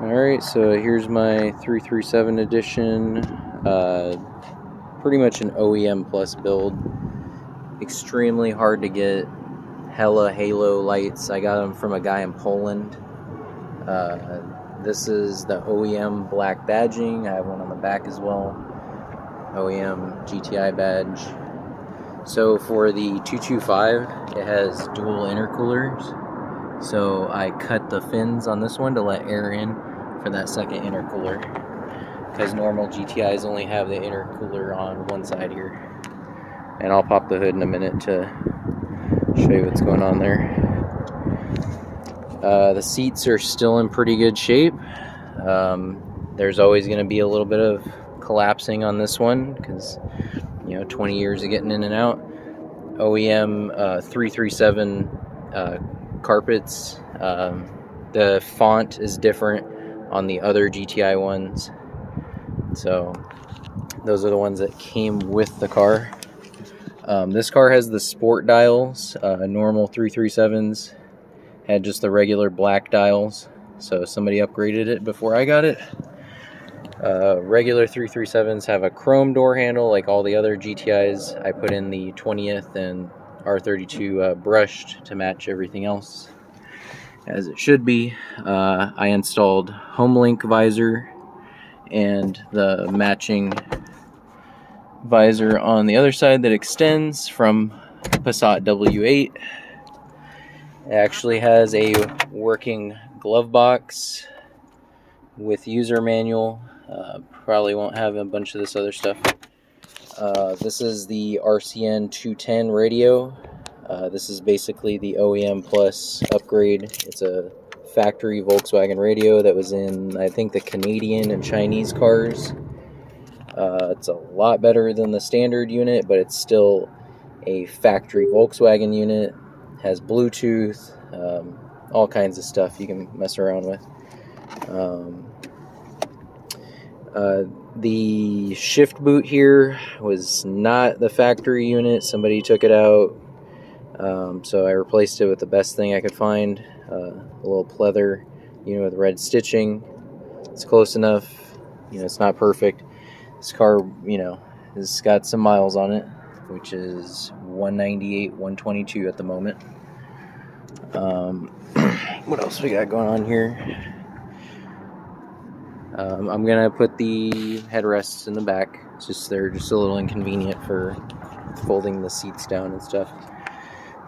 Alright, so here's my 337 edition, pretty much an OEM plus build. Extremely hard to get, hella halo lights. I got them from a guy in Poland. This is the OEM black badging. I have one on the back as well, OEM GTi badge. So for the 225, it has dual intercoolers. So I cut the fins on this one to let air in for that second intercooler, because normal GTIs only have the intercooler on one side here. And I'll pop the hood in a minute to show you what's going on there. The seats are still in pretty good shape. There's always going to be a little bit of collapsing on this one because 20 years of getting in and out. OEM 337 carpets. The font is different on the other GTi ones, so those are the ones that came with the car. This car has the sport dials. Normal 337s had just the regular black dials, so somebody upgraded it before I got it. Regular 337s have a chrome door handle like all the other GTIs. I put in the 20th and R32 brushed to match everything else as it should be. I installed HomeLink visor and the matching visor on the other side that extends from Passat W8. It actually has a working glove box with user manual. Probably won't have a bunch of this other stuff. This is the RCN 210 radio. This is basically the OEM Plus upgrade. It's a factory Volkswagen radio that was in, I think, the Canadian and Chinese cars. It's a lot better than the standard unit, but it's still a factory Volkswagen unit. It has Bluetooth, all kinds of stuff you can mess around with. The shift boot here was not the factory unit. Somebody took it out. So I replaced it with the best thing I could find, a little pleather unit with red stitching. It's close enough, it's not perfect. This car, has got some miles on it, which is 198, 122 at the moment. What else we got going on here? I'm gonna put the headrests in the back. They're just a little inconvenient for folding the seats down and stuff.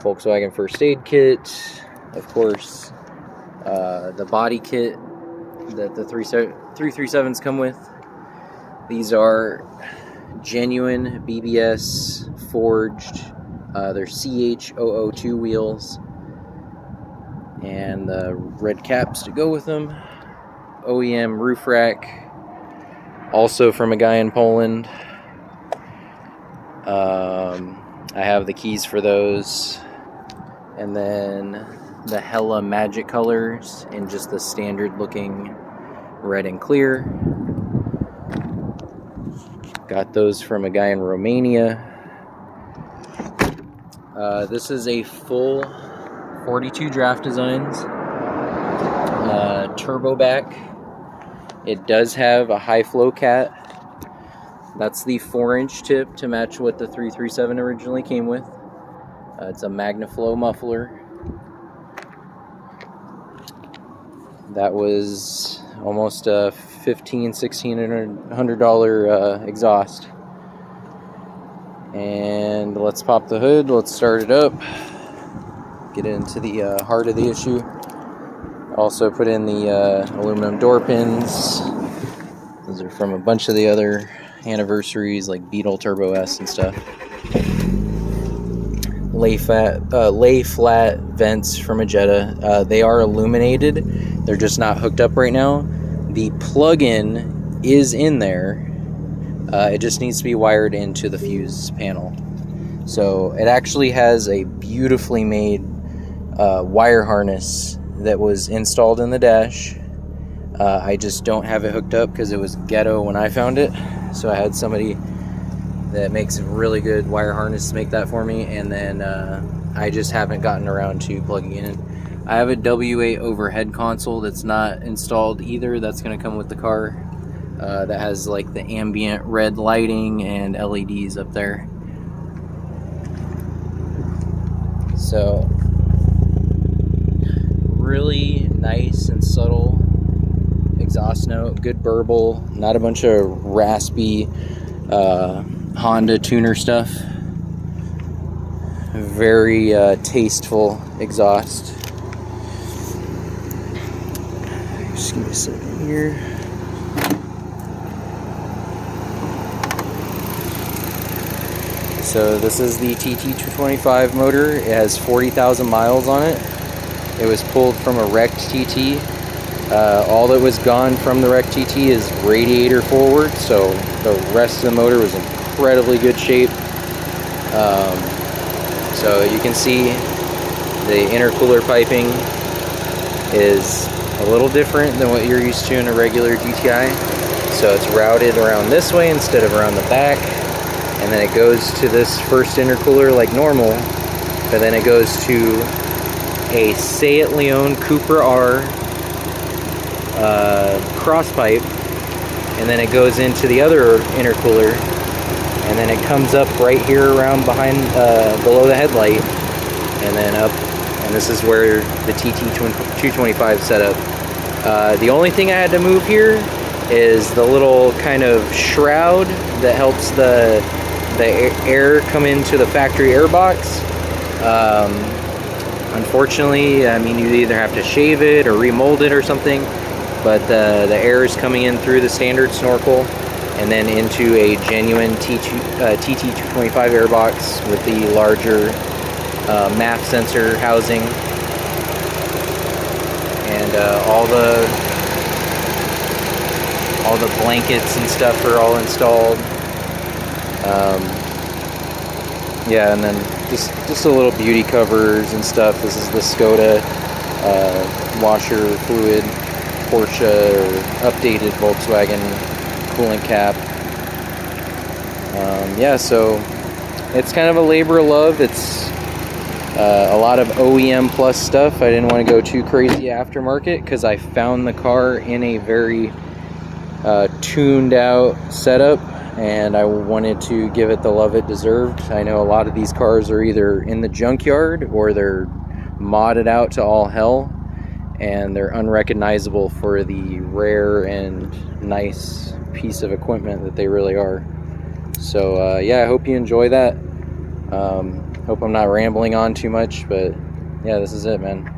Volkswagen first aid kit, of course. The body kit that the 337s come with. These are genuine BBS forged. They're CH002 wheels, and the red caps to go with them. OEM roof rack, also from a guy in Poland. I have the keys for those, and then the hella magic colors in just the standard looking red and clear. Got those from a guy in Romania. This is a full 42 draft designs, turbo back. It does have a high flow cat. That's the 4-inch tip to match what the 337 originally came with. It's a MagnaFlow muffler. That was almost a $1,600 exhaust. And let's pop the hood. Let's start it up. Get into the heart of the issue. Also put in the aluminum door pins. Those are from a bunch of the other anniversaries like Beetle Turbo S and stuff. Lay flat vents from a Jetta. They are illuminated. They're just not hooked up right now. The plug-in is in there. It just needs to be wired into the fuse panel. So it actually has a beautifully made wire harness that was installed in the dash. I just don't have it hooked up because it was ghetto when I found it. So I had somebody that makes a really good wire harness to make that for me, and then I just haven't gotten around to plugging it in. I have a W8 overhead console that's not installed either. That's going to come with the car. That has like the ambient red lighting and LEDs up there. So really nice and subtle exhaust note, good burble, not a bunch of raspy Honda tuner stuff. Very tasteful exhaust. Just give me a second here. So this is the TT225 motor. It has 40,000 miles on it. It was pulled from a wrecked TT. All that was gone from the wrecked TT is radiator forward, so the rest of the motor was in incredibly good shape. So you can see the intercooler piping is a little different than what you're used to in a regular GTi. So it's routed around this way instead of around the back, and then it goes to this first intercooler like normal, but then it goes to a Sayat Leon Cupra R cross pipe, and then it goes into the other intercooler, and then it comes up right here around behind below the headlight, and then up, and this is where the TT225 set up. The only thing I had to move here is the little kind of shroud that helps the air come into the factory air box. Unfortunately, I mean, you either have to shave it or remold it or something, but the air is coming in through the standard snorkel and then into a genuine TT225 airbox with the larger MAF sensor housing, and all the blankets and stuff are all installed. Yeah, and then just a little beauty covers and stuff. This is the Skoda washer fluid, Porsche or updated Volkswagen coolant cap. Yeah, so it's kind of a labor of love. It's a lot of OEM plus stuff. I didn't want to go too crazy aftermarket because I found the car in a very tuned out setup, and I wanted to give it the love it deserved. I know a lot of these cars are either in the junkyard or they're modded out to all hell, and they're unrecognizable for the rare and nice piece of equipment that they really are. So yeah, I hope you enjoy that. Hope I'm not rambling on too much, but yeah, this is it, man.